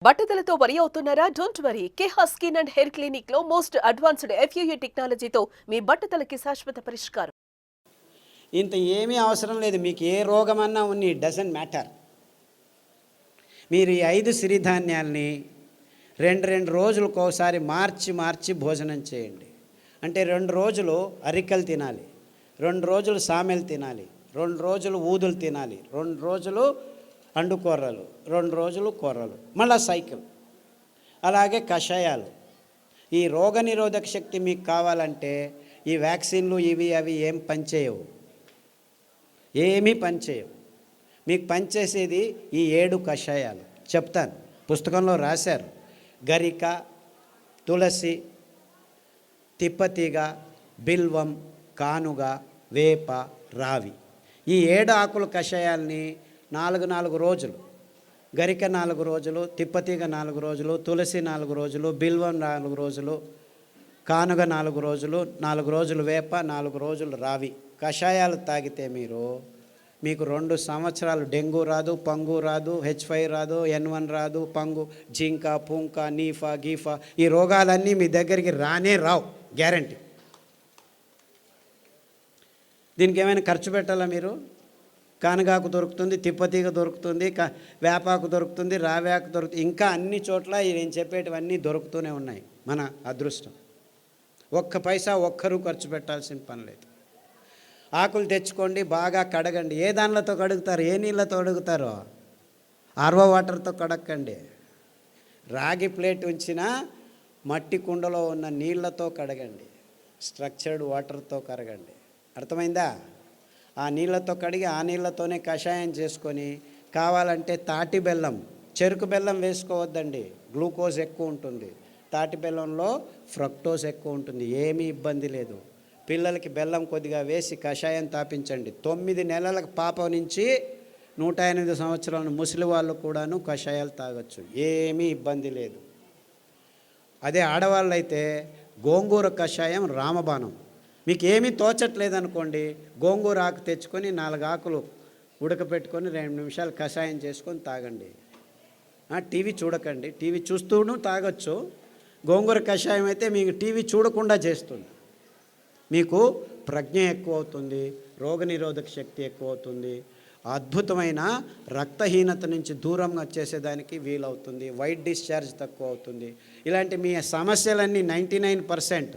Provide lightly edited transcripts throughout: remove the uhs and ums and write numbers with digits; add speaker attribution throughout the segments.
Speaker 1: బట్టతలతో వరి అవుతున్నారా? Don't worry. Keha skin and hair clinic లో మోస్ట్ అడ్వాన్స్డ్ FUE టెక్నాలజీతో మీ బట్టతలకి శాశ్వత పరిష్కారం.
Speaker 2: ఇంత ఏమీ అవసరం లేదు. మీకు ఏ రోగమన్నా ఉన్ని డజంట్ మ్యాటర్. మీరు ఈ 5 సిరిధాన్యాల్ని రెండు రోజులకు ఒకసారి మార్చి భోజనం చేయండి. అంటే 2 రోజులు అరికలు తినాలి, 2 రోజులు సామెలు తినాలి, 2 రోజులు ఊదులు తినాలి, 2 రోజులు అండుకొర్రలు, 2 రోజులు కొర్రలు, మళ్ళా సైకిల్. అలాగే కషాయాలు. ఈ రోగనిరోధక శక్తి మీకు కావాలంటే ఈ వ్యాక్సిన్లు ఇవి అవి ఏం పనిచేయవు, ఏమీ పనిచేయవు. మీకు పనిచేసేది ఈ 7 కషాయాలు చెప్తాను, పుస్తకంలో రాశారు. గరిక, తులసి, తిప్పతీగ, బిల్వం, కానుగ, వేప, రావి. ఈ 7 ఆకుల కషాయాల్ని 4 రోజులు, గరిక 4 రోజులు, తిప్పతీగ 4 రోజులు, తులసి 4 రోజులు, బిల్వం 4 రోజులు, కానుగ 4 రోజులు, 4 రోజులు వేప, 4 రోజులు రావి కషాయాలు తాగితే మీకు 2 సంవత్సరాలు డెంగ్యూ రాదు, పంగు రాదు, H5 రాదు, N1 రాదు, పంగు, జింక, పుంక, నీఫా, గీఫా, ఈ రోగాలన్నీ మీ దగ్గరికి రానే రావు, గ్యారంటీ. దీనికి ఏమైనా ఖర్చు పెట్టాలా మీరు? కానగాకు దొరుకుతుంది, తిప్పతీగ దొరుకుతుంది, వేపాకు దొరుకుతుంది, రావేకు దొరుకుతుంది, ఇంకా అన్ని చోట్ల నేను చెప్పేటివన్నీ దొరుకుతూనే ఉన్నాయి. మన అదృష్టం. ఒక్క పైసా ఒక్కరూ ఖర్చు పెట్టాల్సిన పని లేదు. ఆకులు తెచ్చుకోండి, బాగా కడగండి. ఏ దానిలతో కడుగుతారు? ఏ నీళ్ళతో కడుగుతారో ఆర్వో వాటర్తో కడక్కండి. రాగి ప్లేట్ ఉంచిన మట్టి కుండలో ఉన్న నీళ్ళతో కడగండి, స్ట్రక్చర్డ్ వాటర్తో కడగండి. అర్థమైందా? ఆ నీళ్ళతో కడిగి ఆ నీళ్ళతోనే కషాయం చేసుకొని, కావాలంటే తాటి బెల్లం, చెరుకు బెల్లం వేసుకోవద్దండి, గ్లూకోజ్ ఎక్కువ ఉంటుంది. తాటి బెల్లంలో ఫ్రక్టోజ్ ఎక్కువ ఉంటుంది, ఏమీ ఇబ్బంది లేదు. పిల్లలకి బెల్లం కొద్దిగా వేసి కషాయం తాపించండి. 9 నెలల పాప నుంచి 108 సంవత్సరాల ముసలి వాళ్ళు కూడాను కషాయాలు తాగొచ్చు, ఏమీ ఇబ్బంది లేదు. అదే ఆడవాళ్ళు అయితే గోంగూర కషాయం రామబాణం. మీకు ఏమీ తోచట్లేదనుకోండి, గోంగూర ఆకు తెచ్చుకొని 4 ఆకులు ఉడకపెట్టుకొని 2 నిమిషాలు కషాయం చేసుకొని తాగండి. టీవీ చూడకండి, టీవీ చూస్తూను తాగొచ్చు. గోంగూర కషాయం అయితే మీకు టీవీ చూడకుండా చేస్తుంది. మీకు ప్రజ్ఞ ఎక్కువ అవుతుంది, రోగనిరోధక శక్తి ఎక్కువ అవుతుంది, అద్భుతమైన రక్తహీనత నుంచి దూరంగా వచ్చేసేదానికి వీలవుతుంది, వైట్ డిశ్చార్జ్ తక్కువ అవుతుంది. ఇలాంటి మీ సమస్యలన్నీ 99%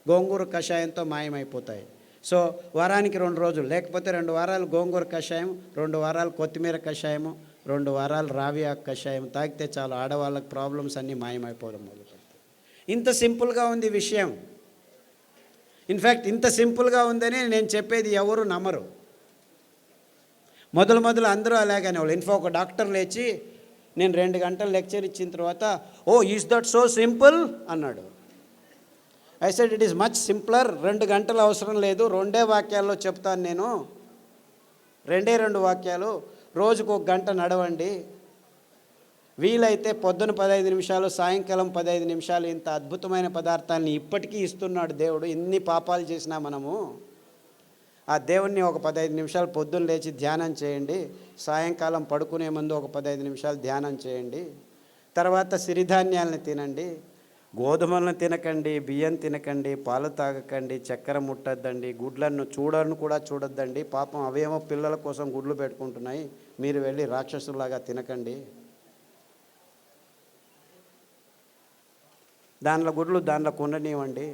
Speaker 2: గోంగూర కషాయంతో మాయమైపోతాయి. సో వారానికి 2 రోజులు, లేకపోతే 2 వారాలు గోంగూర కషాయం, 2 వారాలు కొత్తిమీర కషాయము, 2 వారాలు రావి ఆకు కషాయం తాగితే చాలు, ఆడవాళ్ళకి ప్రాబ్లమ్స్ అన్నీ మాయమైపోవడం మొదలుపెడతాయి. ఇంత సింపుల్గా ఉంది విషయం. ఇన్ఫ్యాక్ట్ ఇంత సింపుల్గా ఉందని నేను చెప్పేది ఎవరు నమ్మరు. మొదలు అందరూ అలాగనే వాళ్ళు. ఒక డాక్టర్ లేచి నేను 2 గంటలు లెక్చర్ ఇచ్చిన తర్వాత, ఓ ఈజ్ దట్ సో సింపుల్ అన్నాడు. I said it is much simpler. 2 గంటలు అవసరం లేదు, 2 వాక్యాల్లో చెప్తాను నేను. 2 వాక్యాలు. రోజుకు 1 గంట నడవండి, వీలైతే పొద్దున 15 నిమిషాలు, సాయంకాలం 15 నిమిషాలు. ఇంత అద్భుతమైన పదార్థాలని ఇప్పటికీ ఇస్తున్నాడు దేవుడు. ఎన్ని పాపాలు చేసినా మనము ఆ దేవుణ్ణి ఒక 15 నిమిషాలు పొద్దున్న లేచి ధ్యానం చేయండి, సాయంకాలం పడుకునే ముందు ఒక 15 నిమిషాలు ధ్యానం చేయండి. తర్వాత సిరిధాన్యాలను తినండి, గోధుమలను తినకండి, బియ్యం తినకండి, పాలు తాగకండి, చక్కెర ముట్టద్దండి, గుడ్లను కూడా చూడొద్దండి. పాపం అవేమో పిల్లల కోసం గుడ్లు పెట్టుకుంటున్నాయి, మీరు వెళ్ళి రాక్షసులాగా తినకండి. దానిలో గుడ్లు దానిలో కొండనివ్వండి.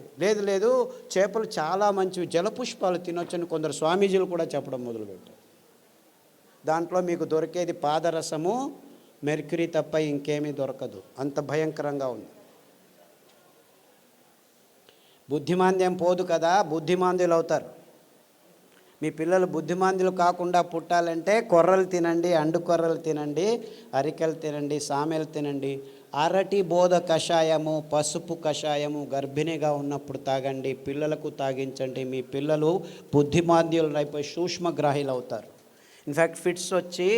Speaker 2: లేదు చేపలు చాలా మంచివి, జలపుష్పాలు తినొచ్చని కొందరు స్వామీజీలు కూడా చెప్పడం మొదలుపెట్టారు. దాంట్లో మీకు దొరికేది పాదరసము, మెర్క్యూరీ తప్ప ఇంకేమీ దొరకదు, అంత భయంకరంగా ఉంది. బుద్ధిమాంద్యం పోదు కదా, బుద్ధిమాంద్యులు అవుతారు. మీ పిల్లలు బుద్ధిమాంద్యులు కాకుండా పుట్టాలంటే కొర్రలు తినండి, అండుకొర్రలు తినండి, అరికెలు తినండి, సామెలు తినండి. అరటి బోధ కషాయము, పసుపు కషాయము గర్భిణిగా ఉన్నప్పుడు తాగండి, పిల్లలకు తాగించండి. మీ పిల్లలు బుద్ధిమాంద్యులు అయిపోయి సూక్ష్మగ్రాహీలు అవుతారు. ఇన్ఫ్యాక్ట్ ఫిట్స్ వచ్చి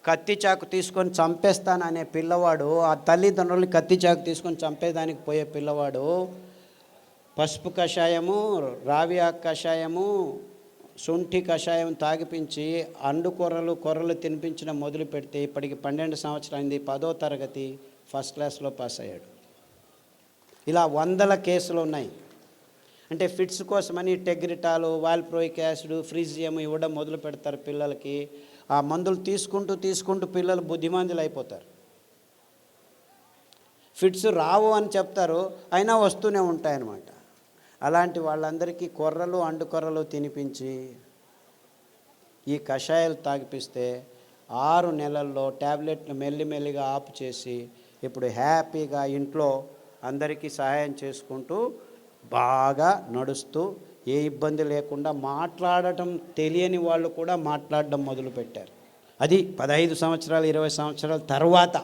Speaker 2: కత్తి చాకు తీసుకొని చంపేస్తాననే పిల్లవాడు, ఆ తల్లిదండ్రులు కత్తి చాకు తీసుకొని చంపేదానికి పోయే పిల్లవాడు పసుపు కషాయము, రావి ఆకు కషాయము, శుంఠి కషాయం తాగిపించి కొర్రలు తినిపించడం మొదలు పెడితే ఇప్పటికి 12 సంవత్సరాలైంది. 10వ తరగతి ఫస్ట్ క్లాస్లో పాస్ అయ్యాడు. ఇలా వందల కేసులు ఉన్నాయి. అంటే ఫిట్స్ కోసమని టెగ్రిటాలు, వాల్ప్రోయిక్ యాసిడ్, ఫ్రీజియం ఇవ్వడం మొదలు పెడతారు పిల్లలకి. ఆ మందులు తీసుకుంటూ పిల్లలు బుద్ధిమంతులు అయిపోతారు. ఫిట్స్ రావు అని చెప్తారు, అయినా వస్తూనే ఉంటాయన్నమాట. అలాంటి వాళ్ళందరికీ అండుకొర్రలు తినిపించి ఈ కషాయాలు తాగిపిస్తే 6 నెలల్లో ట్యాబ్లెట్లు మెల్లిమెల్లిగా ఆపు చేసి ఇప్పుడు హ్యాపీగా ఇంట్లో అందరికీ సహాయం చేసుకుంటూ బాగా నడుస్తూ ఏ ఇబ్బంది లేకుండా మాట్లాడటం తెలియని వాళ్ళు కూడా మాట్లాడడం మొదలుపెట్టారు. అది 15 సంవత్సరాలు 20 సంవత్సరాల తర్వాత.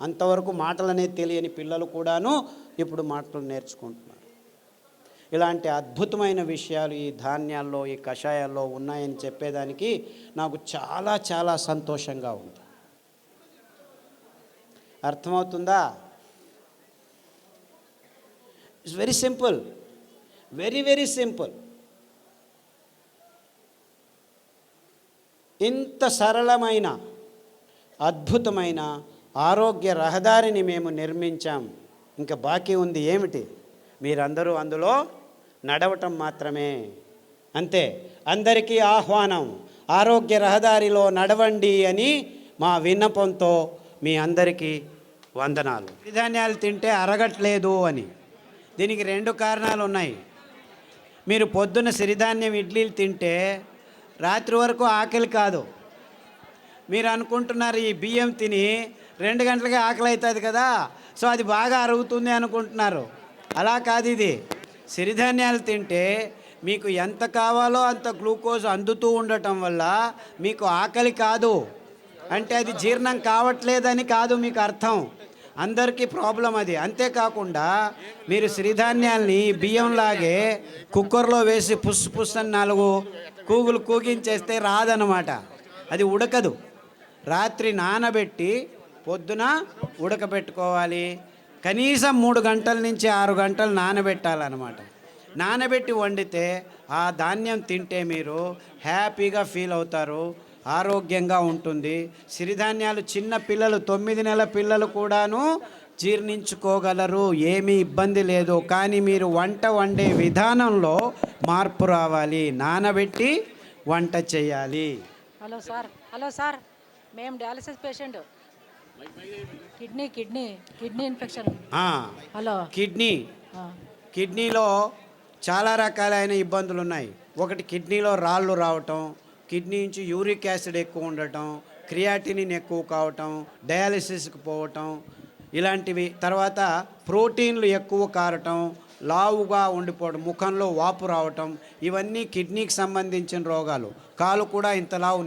Speaker 2: అంతవరకు మాటలు అనేది తెలియని పిల్లలు కూడాను ఇప్పుడు మాటలు నేర్చుకుంటున్నారు. ఇలాంటి అద్భుతమైన విషయాలు ఈ ధాన్యాల్లో, ఈ కషాయాల్లో ఉన్నాయని చెప్పేదానికి నాకు చాలా చాలా సంతోషంగా ఉంది. అర్థమవుతుందా? It's very simple, very very simple. ఇంత సరళమైన అద్భుతమైన ఆరోగ్య రహదారిని మేము నిర్మించాం. ఇంకా బాకీ ఉంది ఏమిటి? మీరందరూ అందులో నడవటం మాత్రమే. అంతే. అందరికీ ఆహ్వానం, ఆరోగ్య రహదారిలో నడవండి అని మా విన్నపంతో మీ అందరికీ వందనాలు. సిరిధాన్యాలు తింటే అరగట్లేదు అని దీనికి 2 కారణాలు ఉన్నాయి. మీరు పొద్దున్న సిరిధాన్యం ఇడ్లీలు తింటే రాత్రి వరకు ఆకలి కాదు. మీరు అనుకుంటున్నారు ఈ బియ్యం తిని 2 గంటలకే ఆకలి అవుతుంది కదా, సో అది బాగా అరుగుతుంది అనుకుంటున్నారు. అలా కాదు. ఇది సిరిధాన్యాలు తింటే మీకు ఎంత కావాలో అంత గ్లూకోజ్ అందుతూ ఉండటం వల్ల మీకు ఆకలి కాదు. అంటే అది జీర్ణం కావట్లేదని కాదు మీకు అర్థం. అందరికీ ప్రాబ్లం అది. అంతేకాకుండా మీరు సిరిధాన్యాల్ని బియ్యంలాగే కుక్కర్లో వేసి పుస్ అని 4 కూగులు కూగించేస్తే రాదనమాట. అది ఉడకదు. రాత్రి నానబెట్టి పొద్దున ఉడకబెట్టుకోవాలి. కనీసం 3 గంటల నుంచి 6 గంటలు నానబెట్టాలన్నమాట. నానబెట్టి వండితే ఆ ధాన్యం తింటే మీరు హ్యాపీగా ఫీల్ అవుతారు, ఆరోగ్యంగా ఉంటుంది. సిరిధాన్యాలు చిన్న పిల్లలు 9 నెలల పిల్లలు కూడాను జీర్ణించుకోగలరు, ఏమీ ఇబ్బంది లేదు. కానీ మీరు వంట వండే విధానంలో మార్పు రావాలి. నానబెట్టి వంట చేయాలి.
Speaker 3: హలో సార్, మేము dialysis patient. Kidney infection. Hello,
Speaker 2: కిడ్నీలో చాలా రకాలైన ఇబ్బందులు ఉన్నాయి. ఒకటి, కిడ్నీలో రాళ్ళు రావటం, కిడ్నీ నుంచి యూరిక్ యాసిడ్ ఎక్కువ ఉండటం, క్రియాటినిన్ ఎక్కువ కావటం, డయాలసిస్కి పోవటం ఇలాంటివి. తర్వాత ప్రోటీన్లు ఎక్కువ కారటం, లావుగా ఉండిపోవడం, ముఖంలో వాపు రావటం, ఇవన్నీ కిడ్నీకి సంబంధించిన రోగాలు. కాలు కూడా ఇంత లావు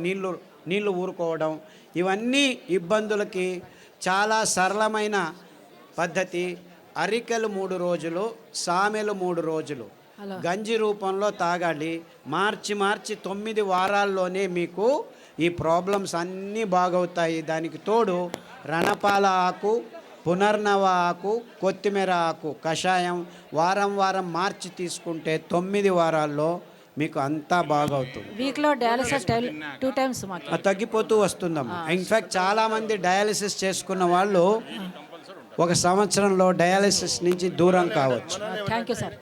Speaker 2: నీళ్లు ఊరుకోవడం, ఇవన్నీ ఇబ్బందులకి చాలా సరళమైన పద్ధతి. అరికెలు 3 రోజులు, సామెలు 3 రోజులు గంజి రూపంలో తాగాలి. మార్చి 9 వారాల్లోనే మీకు ఈ ప్రాబ్లమ్స్ అన్నీ బాగవుతాయి. దానికి తోడు రణపాల ఆకు, పునర్నవ ఆకు, కొత్తిమీర ఆకు కషాయం వారం మార్చి తీసుకుంటే 9 వారాల్లో మీకు అంతా బాగవుతుంది.
Speaker 3: వీక్లో డయాలసిస్ 2 టైమ్స్
Speaker 2: తగ్గిపోతూ వస్తుందమ్మా. ఇన్ఫ్యాక్ట్ చాలామంది డయాలసిస్ చేసుకున్న వాళ్ళు 1 సంవత్సరంలో డయాలసిస్ నుంచి దూరం కావచ్చు.
Speaker 3: Thank you sir.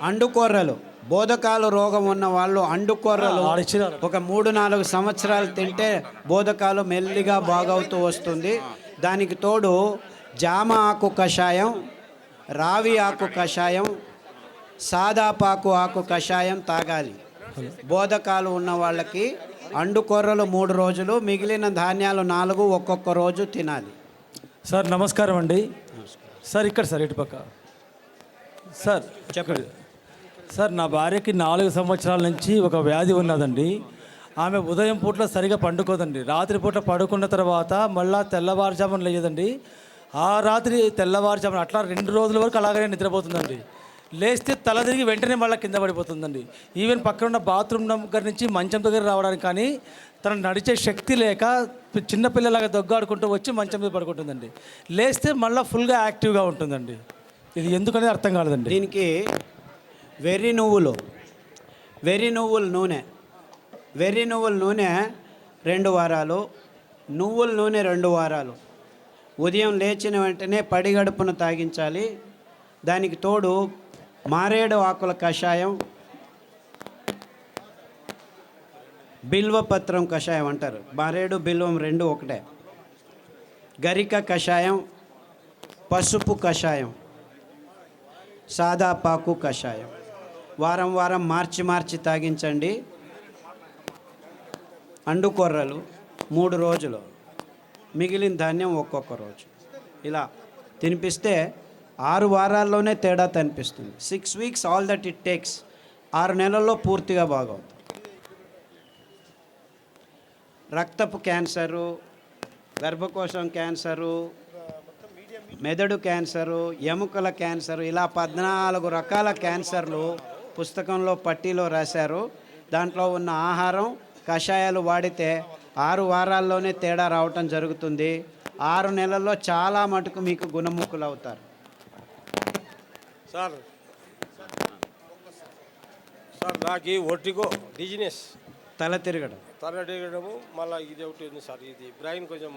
Speaker 2: అండుకొర్రలు, బోధకాలు రోగం ఉన్న వాళ్ళు అండుకొర్రలు ఒక 3-4 సంవత్సరాలు తింటే బోధకాలు మెల్లిగా బాగవుతూ వస్తుంది. దానికి తోడు జామ ఆకు కషాయం, రావి ఆకు కషాయం, సాదాపాకు ఆకు కషాయం తాగాలి. బోధకాలు ఉన్న వాళ్ళకి అండుకొర్రలు 3 రోజులు, మిగిలిన ధాన్యాలు 4 ఒక్కొక్క రోజు తినాలి.
Speaker 4: సార్ నమస్కారం అండి. సార్ ఇక్కడ సార్ ఇటుపక్క సార్
Speaker 2: చెప్పండి
Speaker 4: సార్. నా భార్యకి 4 సంవత్సరాల నుంచి ఒక వ్యాధి ఉన్నదండి. ఆమె ఉదయం పూట సరిగా పండుకోదండి. రాత్రి పూట పడుకున్న తర్వాత మళ్ళీ తెల్లవారుజామున లేదండి. ఆ రాత్రి తెల్లవారుజామున అట్లా 2 రోజుల వరకు అలాగనే నిద్రపోతుందండి. లేస్తే తల తిరిగి వెంటనే మళ్ళీ కింద పడిపోతుందండి. ఈవెన్ పక్కన ఉన్న బాత్రూమ్ దగ్గర నుంచి మంచం దగ్గర రావడానికి కానీ తను నడిచే శక్తి లేక చిన్నపిల్లలాగా దొగ్గాడుకుంటూ వచ్చి మంచం మీద పడుకుంటుందండి. లేస్తే మళ్ళీ ఫుల్గా యాక్టివ్గా ఉంటుందండి. ఇది ఎందుకనేది అర్థం కాలేదండి.
Speaker 2: దీనికి వెర్రి నువ్వుల నూనె, వెర్రి నువ్వుల నూనె 2 వారాలు, నువ్వుల నూనె 2 వారాలు. ఉదయం లేచిన వెంటనే పడిగడుపున తాగించాలి. దానికి తోడు మారేడు ఆకుల కషాయం, బిల్వపత్రం కషాయం అంటారు. మారేడు బిల్వం 2 ఒకటే. గరిక కషాయం, పసుపు కషాయం, సాదాపాకు కషాయం. వారం వారం మార్చి తాగించండి. అండుకొర్రలు 3 రోజులు, మిగిలిన ధాన్యం ఒక్కొక్క రోజు. ఇలా తినిపిస్తే 6 వారాల్లోనే తేడా కనిపిస్తుంది. 6 weeks all that it takes. 6 నెలల్లో పూర్తిగా బాగవుతుంది. రక్తపు క్యాన్సరు, గర్భకోశం క్యాన్సరు, మెదడు క్యాన్సరు, ఎముకల క్యాన్సరు, ఇలా 14 రకాల క్యాన్సర్లు పుస్తకంలో పట్టీలో రాశారు. దాంట్లో ఉన్న ఆహారం, కషాయాలు వాడితే 6 వారాల్లోనే తేడా రావటం జరుగుతుంది. 6 నెలల్లో చాలా మటుకు మీకు గుణముఖులు అవుతారు.
Speaker 5: సార్ నాకు ఒట్టిగో డిజినెస్,
Speaker 2: తల తిరగడం,
Speaker 5: మళ్ళీ ఇది ఒకటి ఉంది సార్, ఇది బ్రెయిన్ కొంచెం.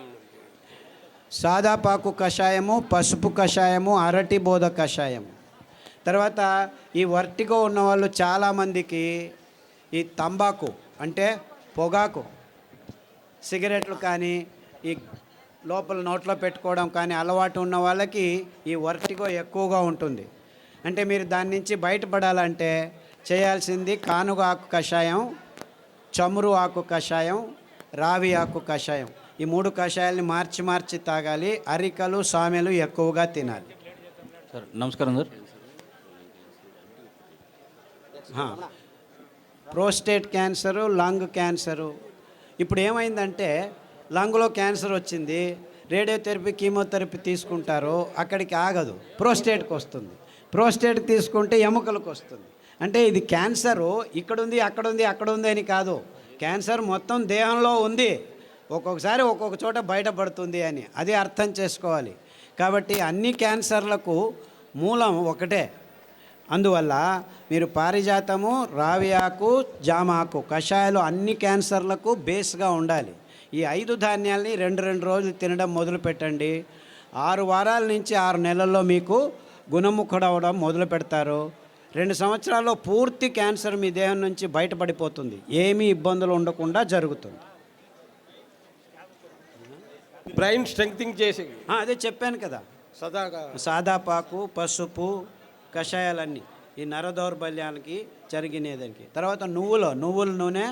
Speaker 2: సాదాపాకు కషాయము, పసుపు కషాయము, అరటి బోధ కషాయము. తర్వాత ఈ వర్టిగో ఉన్నవాళ్ళు చాలామందికి ఈ తంబాకు అంటే పొగాకు, సిగరెట్లు కానీ ఈ లోపల నోట్లో పెట్టుకోవడం కానీ అలవాటు ఉన్న వాళ్ళకి ఈ వర్టిగో ఎక్కువగా ఉంటుంది. అంటే మీరు దాని నుంచి బయటపడాలంటే చేయాల్సింది కానుగ ఆకు కషాయం, చమురు ఆకు కషాయం, రావి ఆకు కషాయం. ఈ 3 కషాయాలని మార్చి తాగాలి. అరికలు, సామెలు ఎక్కువగా తినాలి.
Speaker 6: సార్ నమస్కారం sir.
Speaker 2: Prostate cancer, lung cancer. ఇప్పుడు ఏమైందంటే లంగ్లో క్యాన్సర్ వచ్చింది, రేడియోథెరపీ, కీమోథెరపీ తీసుకుంటారు, అక్కడికి ఆగదు, ప్రోస్టేట్కి వస్తుంది. ప్రోస్టేట్కి తీసుకుంటే ఎముకలకు వస్తుంది. అంటే ఇది క్యాన్సరు ఇక్కడుంది, అక్కడుంది అని కాదు. క్యాన్సర్ మొత్తం దేహంలో ఉంది, ఒక్కొక్కసారి ఒక్కొక్క చోట బయటపడుతుంది అని అది అర్థం చేసుకోవాలి. కాబట్టి అన్ని క్యాన్సర్లకు మూలం ఒకటే. అందువల్ల మీరు పారిజాతము, రావి ఆకు, జామాకు కషాయాలు అన్ని క్యాన్సర్లకు బేస్గా ఉండాలి. ఈ 5 ధాన్యాల్ని 2 రోజులు తినడం మొదలు పెట్టండి. 6 వారాల నుంచి 6 నెలల్లో మీకు గుణముఖుడవడం మొదలు పెడతారు. 2 సంవత్సరాల్లో పూర్తి క్యాన్సర్ మీ దేహం నుంచి బయటపడిపోతుంది. ఏమీ ఇబ్బందులు ఉండకుండా జరుగుతుంది.
Speaker 5: బ్రెయిన్ స్ట్రెంగ్తింగ్ చేసి
Speaker 2: అదే చెప్పాను కదా, సాదాపాకు, పసుపు కషాయాలన్నీ ఈ నర దౌర్బల్యాలకి జరిగినదానికి. తర్వాత నువ్వుల నూనె,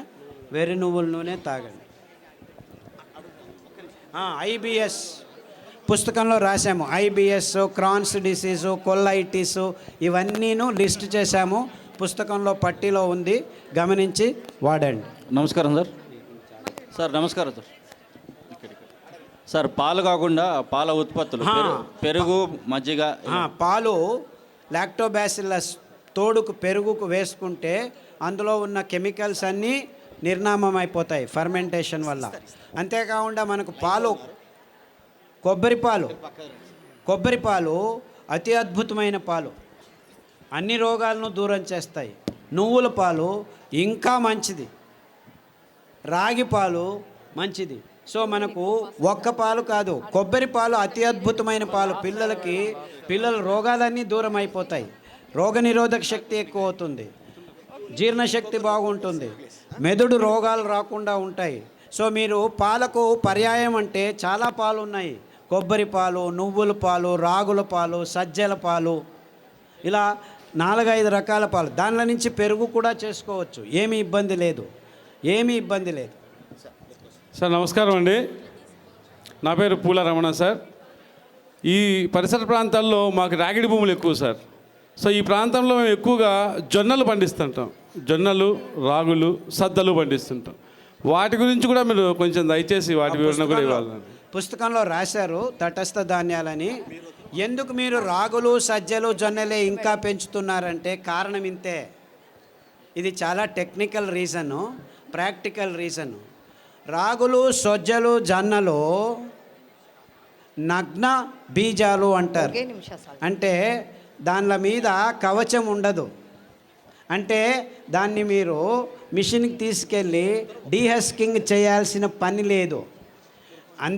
Speaker 2: వెర్రి నువ్వుల నూనె తాగండి. ఐబిఎస్ పుస్తకంలో రాసాము. ఐబిఎస్, క్రాన్స్ డిసీజు, కొల్లైటిస్ ఇవన్నీను లిస్ట్ చేశాము. పుస్తకంలో పట్టీలో ఉంది, గమనించి వాడండి.
Speaker 6: నమస్కారం సార్. సార్ నమస్కారం సార్. సార్ పాలు కాకుండా పాల ఉత్పత్తులు, పెరుగు, మజ్జిగ.
Speaker 2: పాలు లాక్టోబాసిల్లస్ తోడుకు పెరుగుకు వేసుకుంటే అందులో ఉన్న కెమికల్స్ అన్నీ నిర్నామం అయిపోతాయి ఫర్మెంటేషన్ వల్ల. అంతేకాకుండా మనకు పాలు, కొబ్బరి పాలు అతి అద్భుతమైన పాలు, అన్ని రోగాలను దూరం చేస్తాయి. నువ్వుల పాలు ఇంకా మంచిది, రాగి పాలు మంచిది. సో మనకు ఒక్క పాలు కాదు, కొబ్బరి పాలు అతి అద్భుతమైన పాలు. పిల్లల రోగాలన్నీ దూరం అయిపోతాయి, రోగనిరోధక శక్తి ఎక్కువ అవుతుంది, జీర్ణశక్తి బాగుంటుంది, మెదడు రోగాలు రాకుండా ఉంటాయి. సో మీరు పాలకు పర్యాయం అంటే చాలా పాలు ఉన్నాయి. కొబ్బరి పాలు, నువ్వుల పాలు, రాగుల పాలు, సజ్జల పాలు, ఇలా 4-5 రకాల పాలు. దానిలో నుంచి పెరుగు కూడా చేసుకోవచ్చు, ఏమీ ఇబ్బంది లేదు.
Speaker 7: సార్ నమస్కారం అండి. నా పేరు పూల రమణ సార్. ఈ పరిసర ప్రాంతాల్లో మాకు రాగిడి భూములు ఎక్కువ సార్. సో ఈ ప్రాంతంలో మేము ఎక్కువగా జొన్నలు పండిస్తుంటాం. జొన్నలు, రాగులు, సద్దలు పండిస్తుంటాం. వాటి గురించి కూడా మీరు కొంచెం దయచేసి వాటి వివరణ కూడా ఇవ్వాలి.
Speaker 2: పుస్తకంలో రాశారు తటస్థ ధాన్యాలని. ఎందుకు మీరు రాగులు, సజ్జలు, జొన్నలే ఇంకా పెంచుతున్నారంటే కారణం ఇంతే. ఇది చాలా టెక్నికల్ రీజను, ప్రాక్టికల్ రీజను. రాగులు, సజ్జలు, జొన్నలు నగ్న బీజాలు అంటారు. అంటే దానిల మీద కవచం ఉండదు. అంటే దాన్ని మీరు మిషన్కి తీసుకెళ్ళి డీహస్కింగ్ చేయాల్సిన పని లేదు. అందుకే